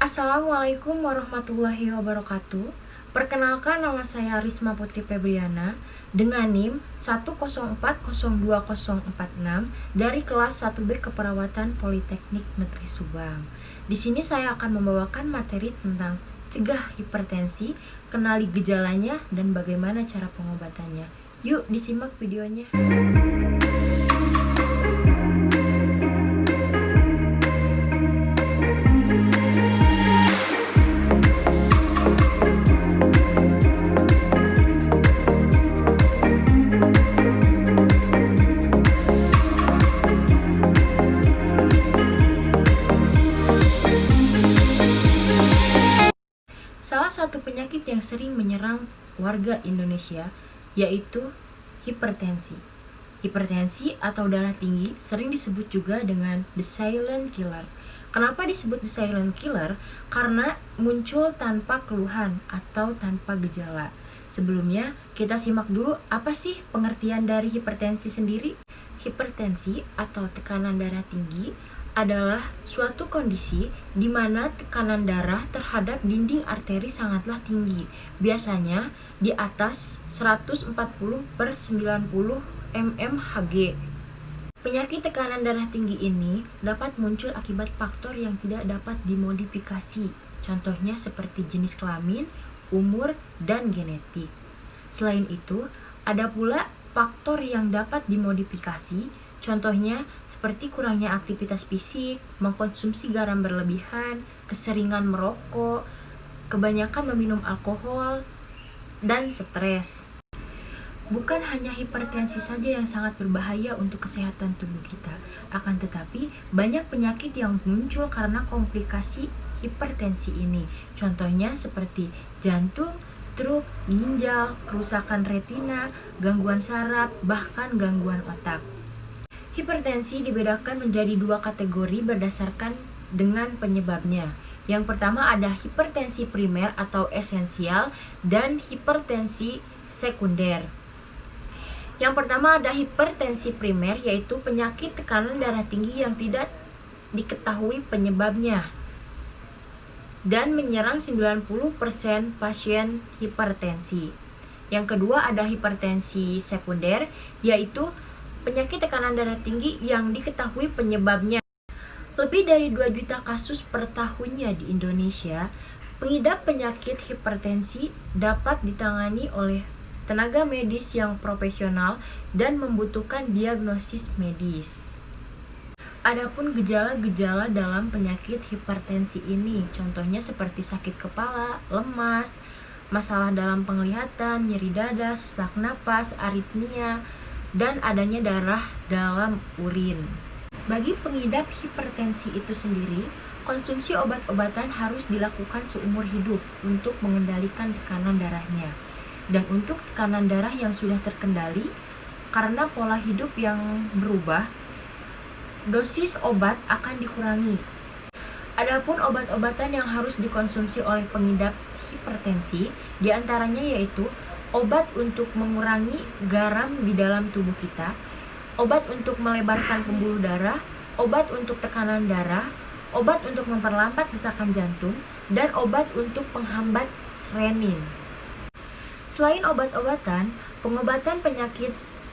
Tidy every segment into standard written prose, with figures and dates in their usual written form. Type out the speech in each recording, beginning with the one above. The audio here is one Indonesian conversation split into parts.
Assalamualaikum warahmatullahi wabarakatuh. Perkenalkan, nama saya Risma Putri Febriana dengan NIM 104020046 dari kelas 1B Keperawatan Politeknik Negeri Subang. Di sini saya akan membawakan materi tentang cegah hipertensi, kenali gejalanya, dan bagaimana cara pengobatannya. Yuk disimak videonya. Salah satu penyakit yang sering menyerang warga Indonesia yaitu hipertensi. Hipertensi atau darah tinggi sering disebut juga dengan the silent killer. Kenapa disebut the silent killer? Karena muncul tanpa keluhan atau tanpa gejala. Sebelumnya, kita simak dulu apa sih pengertian dari hipertensi sendiri. Hipertensi atau tekanan darah tinggi adalah suatu kondisi di mana tekanan darah terhadap dinding arteri sangatlah tinggi, biasanya di atas 140/90 mmHg. Penyakit tekanan darah tinggi ini dapat muncul akibat faktor yang tidak dapat dimodifikasi, contohnya seperti jenis kelamin, umur, dan genetik. Selain itu, ada pula faktor yang dapat dimodifikasi, contohnya seperti kurangnya aktivitas fisik, mengkonsumsi garam berlebihan, keseringan merokok, kebanyakan meminum alkohol, dan stres. Bukan hanya hipertensi saja yang sangat berbahaya untuk kesehatan tubuh kita, akan tetapi banyak penyakit yang muncul karena komplikasi hipertensi ini. Contohnya seperti jantung, stroke, ginjal, kerusakan retina, gangguan saraf, bahkan gangguan otak. Hipertensi dibedakan menjadi dua kategori berdasarkan dengan penyebabnya. Yang pertama ada hipertensi primer atau esensial dan hipertensi sekunder. Yang pertama ada hipertensi primer, yaitu penyakit tekanan darah tinggi yang tidak diketahui penyebabnya dan menyerang 90% pasien hipertensi. Yang kedua ada hipertensi sekunder, yaitu penyakit tekanan darah tinggi yang diketahui penyebabnya. Lebih dari 2 juta kasus per tahunnya di Indonesia. Pengidap penyakit hipertensi dapat ditangani oleh tenaga medis yang profesional dan membutuhkan diagnosis medis. Adapun gejala-gejala dalam penyakit hipertensi ini, contohnya seperti sakit kepala, lemas, masalah dalam penglihatan, nyeri dada, sesak napas, aritmia, dan adanya darah dalam urin. Bagi pengidap hipertensi itu sendiri, konsumsi obat-obatan harus dilakukan seumur hidup untuk mengendalikan tekanan darahnya. Dan untuk tekanan darah yang sudah terkendali, karena pola hidup yang berubah, dosis obat akan dikurangi. Adapun obat-obatan yang harus dikonsumsi oleh pengidap hipertensi, diantaranya yaitu obat untuk mengurangi garam di dalam tubuh kita, obat untuk melebarkan pembuluh darah, obat untuk tekanan darah, obat untuk memperlambat detakan jantung, dan obat untuk penghambat renin. Selain obat-obatan, pengobatan penyakit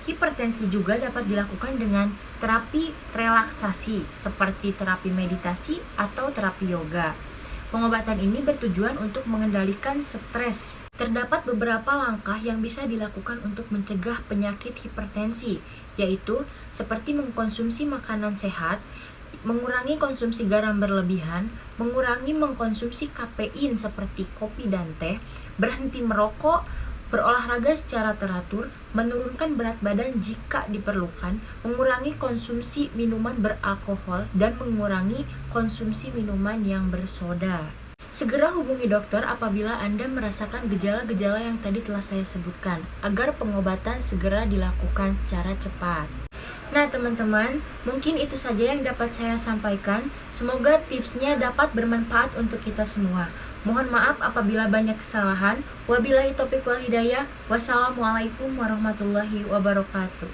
hipertensi juga dapat dilakukan dengan terapi relaksasi seperti terapi meditasi atau terapi yoga. Pengobatan ini bertujuan untuk mengendalikan stres. Terdapat beberapa langkah yang bisa dilakukan untuk mencegah penyakit hipertensi, yaitu seperti mengkonsumsi makanan sehat, mengurangi konsumsi garam berlebihan, mengurangi mengkonsumsi kafein seperti kopi dan teh, berhenti merokok, berolahraga secara teratur, menurunkan berat badan jika diperlukan, mengurangi konsumsi minuman beralkohol, dan mengurangi konsumsi minuman yang bersoda. Segera hubungi dokter apabila Anda merasakan gejala-gejala yang tadi telah saya sebutkan, agar pengobatan segera dilakukan secara cepat. Nah teman-teman, mungkin itu saja yang dapat saya sampaikan. Semoga tipsnya dapat bermanfaat untuk kita semua. Mohon maaf apabila banyak kesalahan. Wabillahi taufiq wal hidayah. Wassalamualaikum warahmatullahi wabarakatuh.